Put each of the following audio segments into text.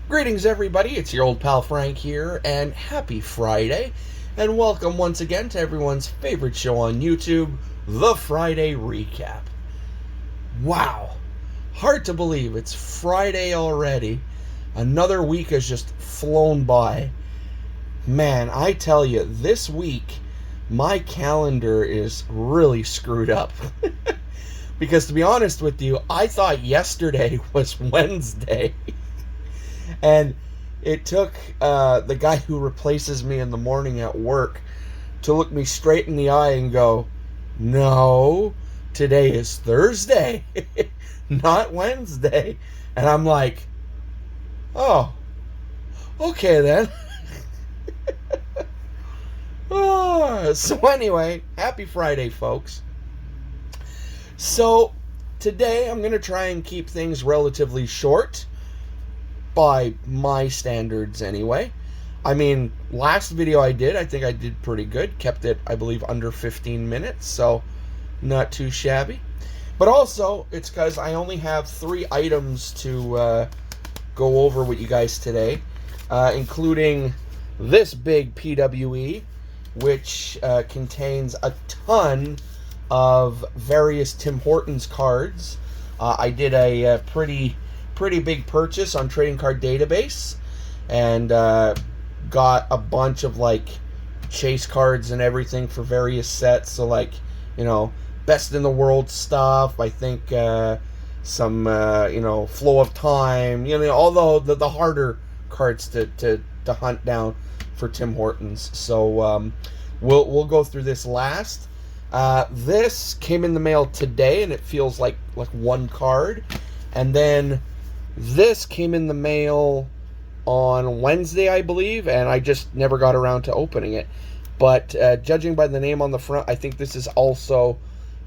Greetings, everybody. It's your old pal Frank here, and happy Friday. And welcome once again to everyone's favorite show on YouTube, The Friday Recap. Wow. Hard to believe it's Friday already. Another week has just flown by. Man, I tell you, this week, my calendar is really screwed up. Because to be honest with you, I thought yesterday was Wednesday. And it took the guy who replaces me in the morning at work to look me straight in the eye and go, "No, today is Thursday, not Wednesday." And I'm like, "Oh, okay then." So anyway, happy Friday, folks. So today I'm going to try and keep things relatively short. By my standards anyway. I mean, last video I think I did pretty good. Kept it, I believe, under 15 minutes, so not too shabby. But also, it's because I only have 3 items to go over with you guys today, including this big PWE, which contains a ton of various Tim Hortons cards. I did a pretty big purchase on Trading Card Database, and got a bunch of like chase cards and everything for various sets. So like, best in the world stuff. I think some Flow of Time. All the harder cards to hunt down for Tim Hortons. So we'll go through this last. This came in the mail today, and it feels like one card, and then this came in the mail on Wednesday, I believe, and I just never got around to opening it. But judging by the name on the front, I think this is also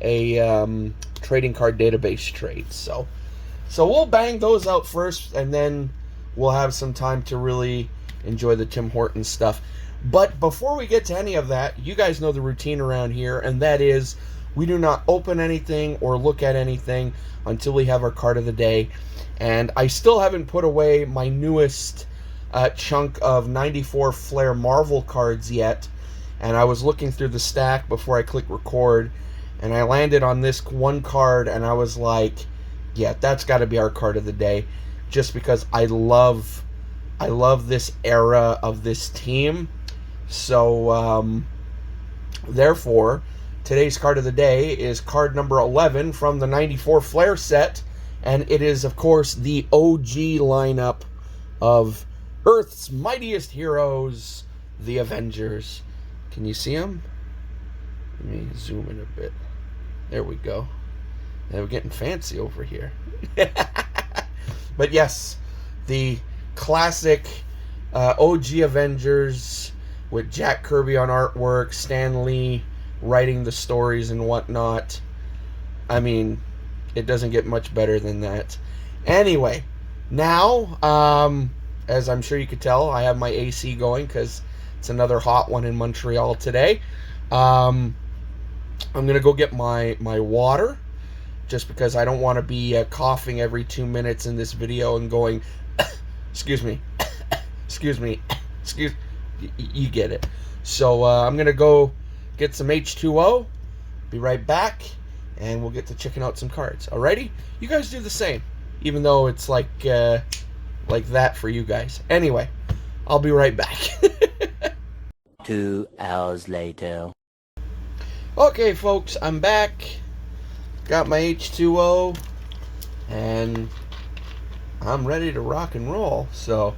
a Trading Card Database trade. So we'll bang those out first, and then we'll have some time to really enjoy the Tim Hortons stuff. But before we get to any of that, you guys know the routine around here, and that is we do not open anything or look at anything until we have our card of the day. And I still haven't put away my newest chunk of 94 Flair Marvel cards yet. And I was looking through the stack before I clicked record, and I landed on this one card, and I was like, yeah, that's got to be our card of the day, just because I love this era of this team. So therefore, today's card of the day is card number 11 from the 94 Flair set. And it is, of course, the OG lineup of Earth's mightiest heroes, the Avengers. Can you see them? Let me zoom in a bit. There we go. Now we're getting fancy over here. But yes, the classic OG Avengers with Jack Kirby on artwork, Stan Lee writing the stories and whatnot. I mean, it doesn't get much better than that. Anyway, now, as I'm sure you could tell, I have my AC going because it's another hot one in Montreal today. I'm going to go get my water, just because I don't want to be coughing every 2 minutes in this video and going, excuse me, excuse me, you get it. So I'm going to go get some H2O, be right back, and we'll get to checking out some cards. Alrighty? You guys do the same, even though it's like that for you guys. Anyway, I'll be right back. 2 hours later. Okay, folks, I'm back. Got my H2O, and I'm ready to rock and roll. So,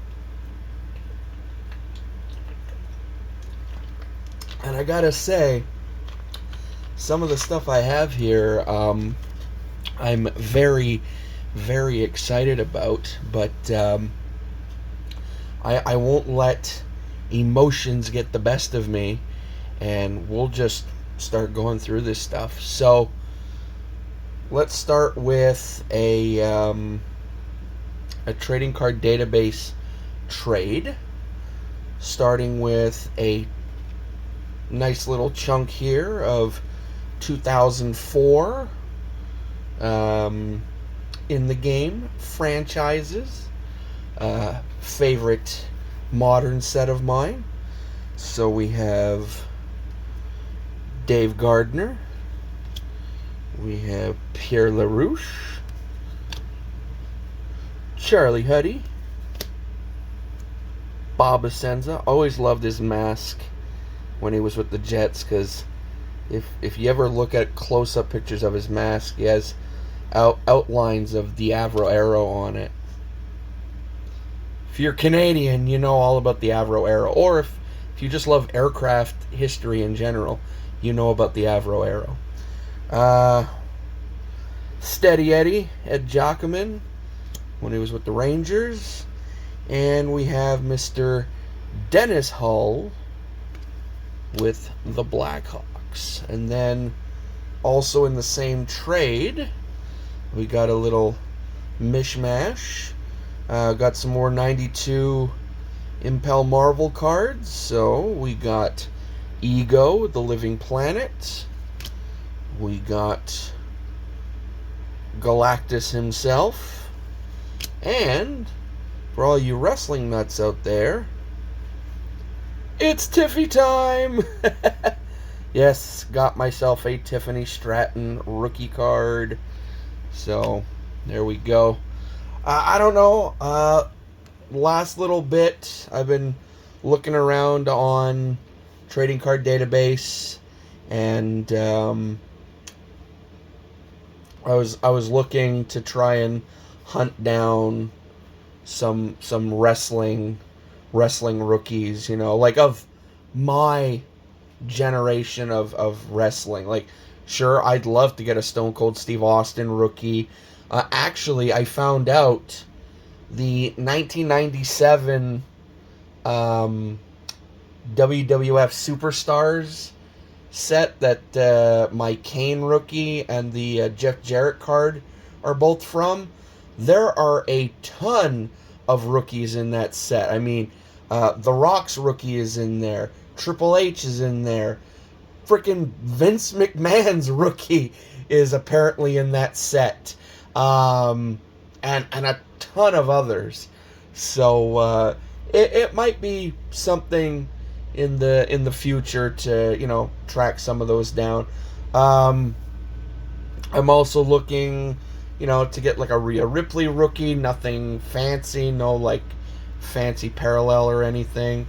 and I gotta say, some of the stuff I have here, I'm very, very excited about, but I won't let emotions get the best of me, and we'll just start going through this stuff. So let's start with a Trading Card Database trade, starting with a nice little chunk here of 2004 in the game franchises. favorite modern set of mine. So we have Dave Gardner, we have Pierre LaRouche, Charlie Huddy, Bob Essenza. Always loved his mask when he was with the Jets, because if you ever look at close-up pictures of his mask, he has outlines of the Avro Arrow on it. If you're Canadian, you know all about the Avro Arrow. Or if you just love aircraft history in general, you know about the Avro Arrow. Steady Eddie, Ed Giacomin, when he was with the Rangers. And we have Mr. Dennis Hull with the Blackhawks. And then also in the same trade, we got a little mishmash. Got some more 92 Impel Marvel cards. So we got Ego, the Living Planet. We got Galactus himself. And for all you wrestling nuts out there, it's Tiffy time! Yes, got myself a Tiffany Stratton rookie card. So, there we go. I don't know. Last little bit, I've been looking around on Trading Card Database, and I was looking to try and hunt down some wrestling rookies, you know, like of my generation of wrestling. Like, sure, I'd love to get a Stone Cold Steve Austin rookie. Actually, I found out the 1997 WWF Superstars set that my Kane rookie and the Jeff Jarrett card are both from. There are a ton of rookies in that set. I mean, The Rock's rookie is in there. Triple H is in there. Frickin' Vince McMahon's rookie is apparently in that set. And a ton of others. So it might be something in the future to, you know, track some of those down. I'm also looking, you know, to get like a Rhea Ripley rookie. Nothing fancy, no like fancy parallel or anything.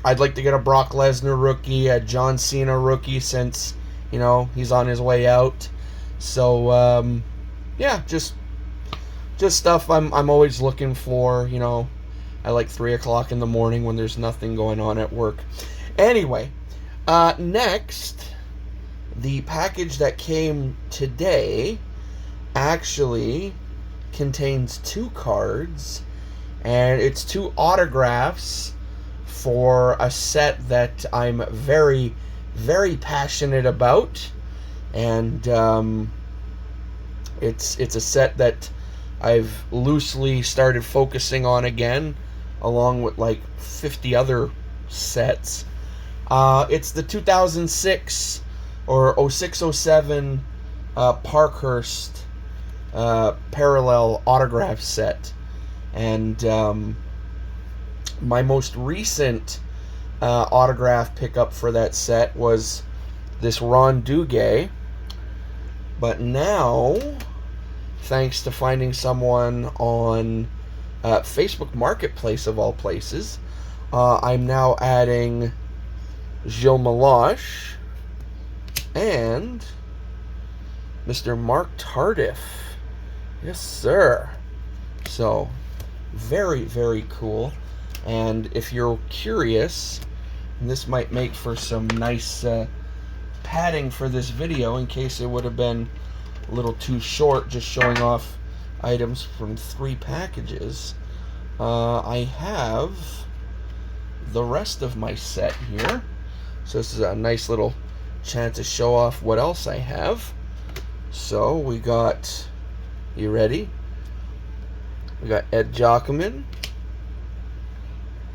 I'd like to get a Brock Lesnar rookie, a John Cena rookie, since, you know, he's on his way out. So yeah, just stuff I'm always looking for, you know. I like 3 o'clock in the morning when there's nothing going on at work. Anyway, next, the package that came today actually contains 2 cards, and it's 2 autographs for a set that I'm very, very passionate about. And it's a set that I've loosely started focusing on again, along with like 50 other sets. It's the 2006 or 06-07 Parkhurst parallel autograph set. And my most recent autograph pickup for that set was this Ron Duguay. But now, thanks to finding someone on Facebook Marketplace of all places, I'm now adding Gilles Meloche and Mr. Mark Tardif. Yes, sir. So, very, very cool. And if you're curious, and this might make for some nice padding for this video in case it would have been a little too short just showing off items from 3 packages, I have the rest of my set here. So this is a nice little chance to show off what else I have. So we got, you ready? We got Ed Giacomin,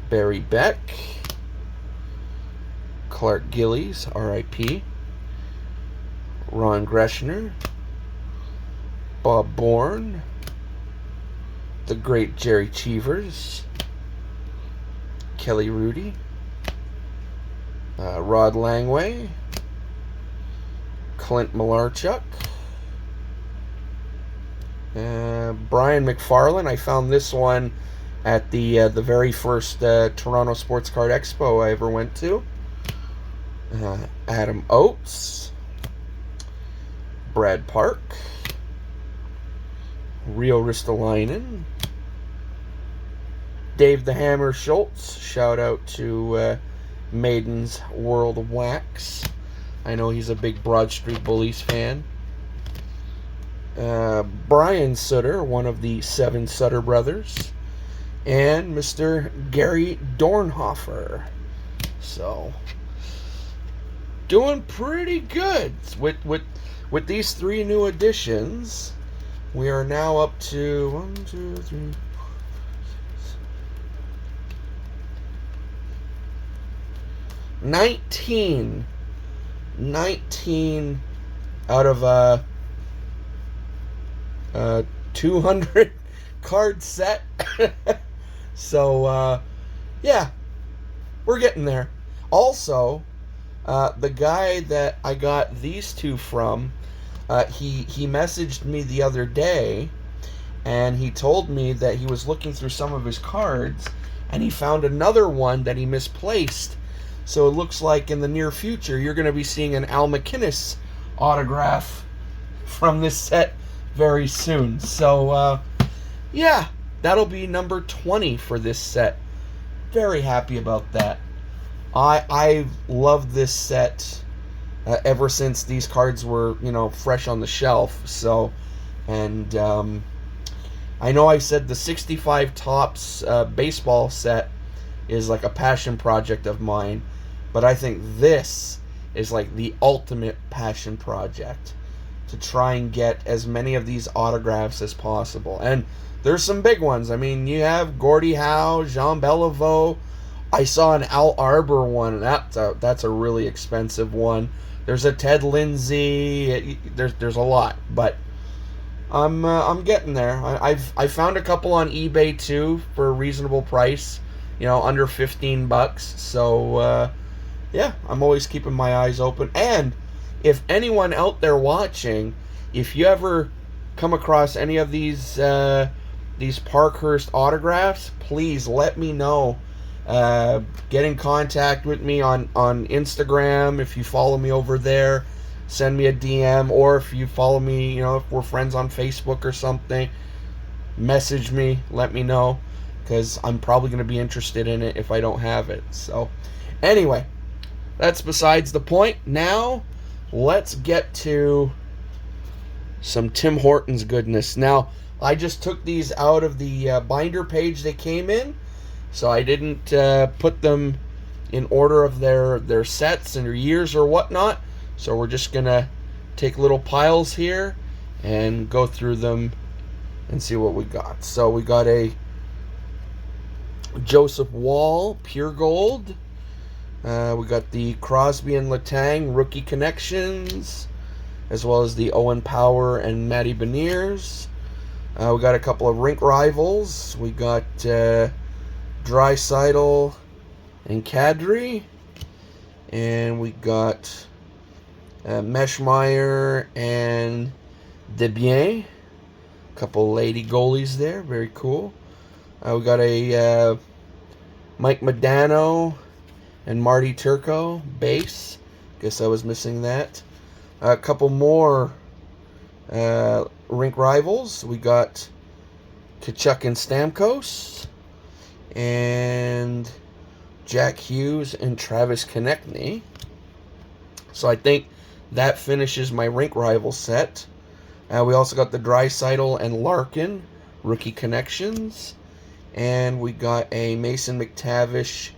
Barry Beck, Clark Gillies, R.I.P., Ron Greschner, Bob Bourne, the great Jerry Cheevers, Kelly Rudy, Rod Langway, Clint Malarchuk, Brian McFarlane. I found this one at the very first Toronto Sports Card Expo I ever went to. Adam Oates, Brad Park, Rio Ristolainen, Dave the Hammer Schultz. Shout out to Maiden's World of Wax. I know he's a big Broad Street Bullies fan. Brian Sutter, one of the 7 Sutter brothers, and Mr. Gary Dornhofer. So, doing pretty good with these 3 new additions. We are now up to 1, 2, 3, 4, 5, 6, 19 out of a 200 card set. So yeah, we're getting there. Also, the guy that I got these 2 from, he messaged me the other day, and he told me that he was looking through some of his cards, and he found another one that he misplaced. So it looks like in the near future, you're going to be seeing an Al McInnes autograph from this set very soon. So, yeah, that'll be number 20 for this set. Very happy about that. I loved this set ever since these cards were, fresh on the shelf. So, and I know I said the 65 Topps baseball set is like a passion project of mine, but I think this is like the ultimate passion project, to try and get as many of these autographs as possible. And there's some big ones. I mean, you have Gordie Howe, Jean Beliveau. I saw an Al Arbor one. That's a really expensive one. There's a Ted Lindsay. There's a lot, but I'm getting there. I found a couple on eBay too for a reasonable price. Under $15. So yeah, I'm always keeping my eyes open. And if anyone out there watching, if you ever come across any of these Parkhurst autographs, please let me know. Get in contact with me on Instagram. If you follow me over there, send me a DM. Or if you follow me, if we're friends on Facebook or something, message me, let me know, because I'm probably going to be interested in it if I don't have it. So anyway, that's besides the point. Now let's get to some Tim Hortons goodness. Now, I just took these out of the binder page they came in, so I didn't put them in order of their sets and their years or whatnot. So we're just going to take little piles here and go through them and see what we got. So we got a Joseph Wall Pure Gold. We got the Crosby and Letang Rookie Connections, as well as the Owen Power and Matty Beniers. We got a couple of Rink Rivals. We got Draisaitl and Kadri. And we got Meshmeyer and Debian. A couple lady goalies there. Very cool. We got a Mike Modano and Marty Turco base. Guess I was missing that. A couple more Rink Rivals. We got Kachuk and Stamkos, and Jack Hughes and Travis Konechny. So I think that finishes my Rink Rival set. We also got the Draisaitl and Larkin Rookie Connections. And we got a Mason McTavish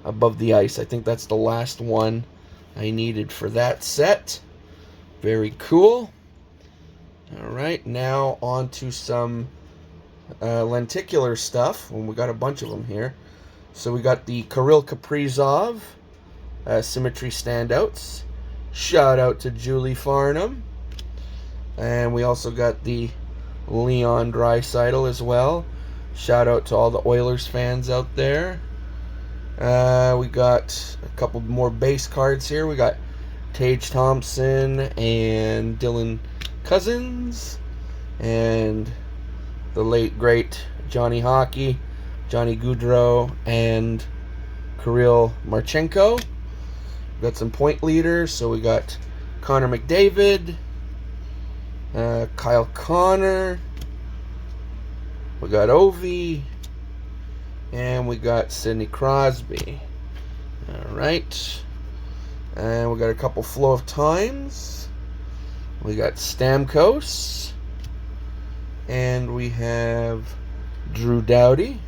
Above the Ice. I think that's the last one I needed for that set. Very cool. Alright, now on to some lenticular stuff. And we got a bunch of them here. So we got the Kirill Kaprizov Symmetry Standouts. Shout out to Julie Farnham. And we also got the Leon Draisaitl as well. Shout out to all the Oilers fans out there. We got a couple more base cards here. We got Tage Thompson and Dylan Cousins. And the late, great Johnny Hockey, Johnny Gaudreau, and Kirill Marchenko. We got some point leaders. So we got Connor McDavid, Kyle Connor, we got Ovi, and we got Sidney Crosby. Alright. And we got a couple flow of times. We got Stamkos. And we have Drew Doughty.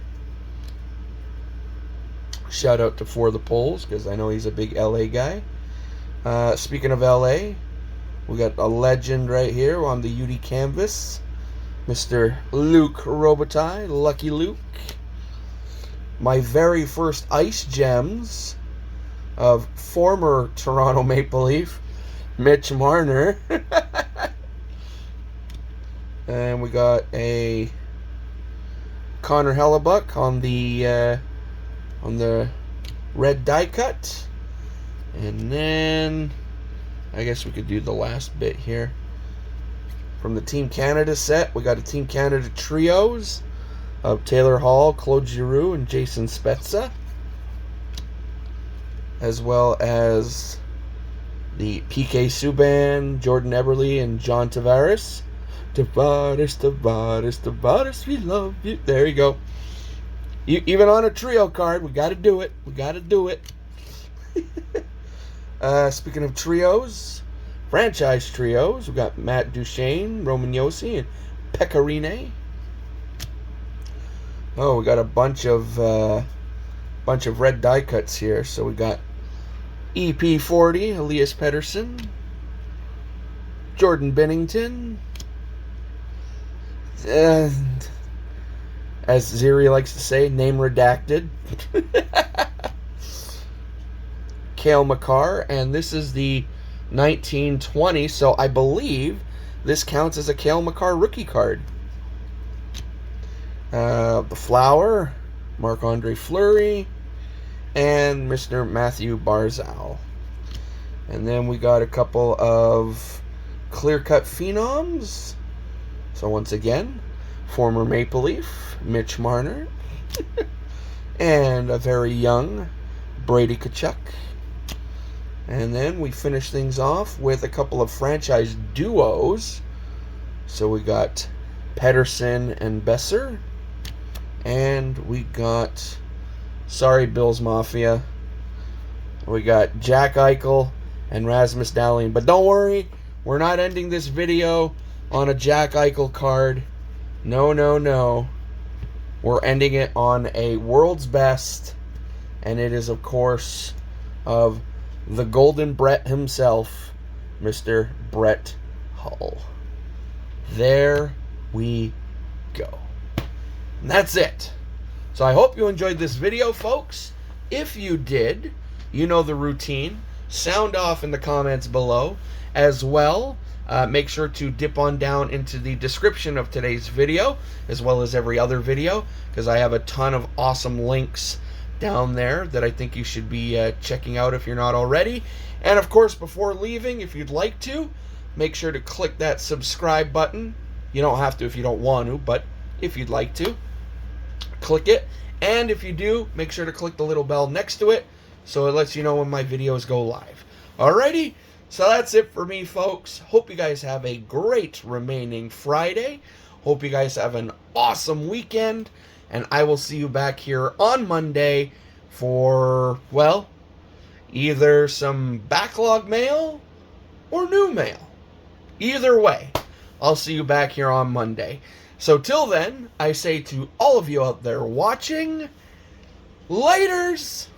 Shout out to For the Polls, because I know he's a big LA guy. Speaking of LA, we got a legend right here on the UD canvas, Mr. Luke Robitaille, Lucky Luke. My very first Ice Gems of former Toronto Maple Leaf, Mitch Marner. And we got a Connor Hellebuck on the red die cut. And then I guess we could do the last bit here. From the Team Canada set, we got a Team Canada trios of Taylor Hall, Claude Giroux, and Jason Spezza, as well as the PK Subban, Jordan Eberle, and John Tavares. Tavares, we love you. There you go. Even on a trio card, we got to do it. We got to do it. Speaking of trios, franchise trios, we got Matt Duchene, Roman Josi, and Pecorine. Oh, we got a bunch of red die cuts here. So we got EP40, Elias Pettersson, Jordan Bennington, and as Ziri likes to say, name redacted, Cale Makar, and this is the 1920, so I believe this counts as a Cale Makar rookie card. The Flower, Marc-Andre Fleury, and Mr. Matthew Barzal. And then we got a couple of clear-cut phenoms. So once again, former Maple Leaf, Mitch Marner, and a very young Brady Tkachuk. And then we finish things off with a couple of franchise duos. So we got Pettersson and Besser. And we got, sorry Bills Mafia, we got Jack Eichel and Rasmus Dahlin. But don't worry, we're not ending this video on a Jack Eichel card. No, no, no. We're ending it on a world's best. And it is, of course, of the Golden Brett himself, Mr. Brett Hull. There we go. And that's it. So I hope you enjoyed this video, folks. If you did, you know the routine. Sound off in the comments below. As well, make sure to dip on down into the description of today's video, as well as every other video, because I have a ton of awesome links down there that I think you should be checking out if you're not already. And of course, before leaving, if you'd like to, make sure to click that subscribe button. You don't have to if you don't want to, but if you'd like to, click it. And if you do, make sure to click the little bell next to it so it lets you know when my videos go live. Alrighty, so that's it for me, folks. Hope you guys have a great remaining Friday. Hope you guys have an awesome weekend. And I will see you back here on Monday for, well, either some backlog mail or new mail. Either way, I'll see you back here on Monday. So till then, I say to all of you out there watching, laters!